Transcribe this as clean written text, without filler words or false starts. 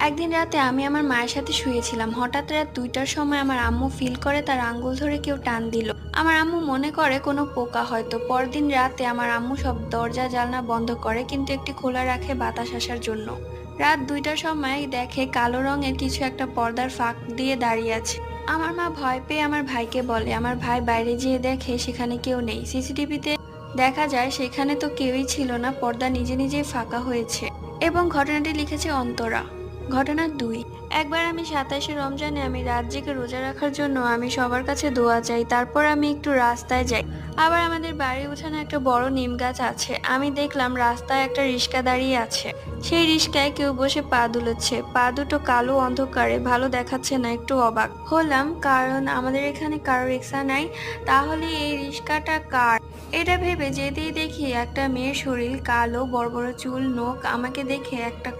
একদিন রাতে আমি আমার মায়ের সাথে শুয়েছিলাম। হঠাৎ রাত 2টার সময় আমার আম্মু ফিল করে তার আঙ্গুল ধরে কেউ টান দিল। আমার আম্মু মনে করে কোনো পোকা হয়তো। পরদিন রাতে আমার আম্মু সব দরজা জানলা বন্ধ করে, কিন্তু একটি খোলা রাখে বাতাস আসার জন্য। রাত 2টার সময় দেখে কালো রঙের কিছু একটা পর্দার ফাঁক দিয়ে দাঁড়িয়ে আছে। আমার মা ভয় পেয়ে আমার ভাইকে বলে। আমার ভাই বাইরে যেয়ে দেখে সেখানে কেউ নেই। সিসিটিভিতে দেখা যায় সেখানে তো কেউই ছিল না, পর্দা নিজে নিজেই ফাঁকা হয়েছে। এবং ঘটনাটি লিখেছে অন্তরা। ঘটনা 2। একবার আমি 27শে রমজানে আমি রাত জেগে রোজা রাখার জন্য আমি সবার কাছে দোয়া চাই। তারপর আমি একটু রাস্তায় যাই। আবার আমাদের বাড়ির উঠানে একটা বড় নিম গাছ আছে। আমি দেখলাম রাস্তায় একটা রিক্সা দাঁড়িয়ে আছে। সেই রিক্সায় কেউ বসে পা দুলাচ্ছে। পা দুটো কালো অন্ধকারে ভালো দেখাচ্ছে না। একটু অবাক হলাম, কারণ আমাদের এখানে কারো রিক্সা নাই। তাহলে এই রিক্সাটা কার? এটা ভেবে যেতেই দেখি একটা মেয়ের শরীর, কালো বড় বড় চুল, নখ। আমাকে দেখে একটা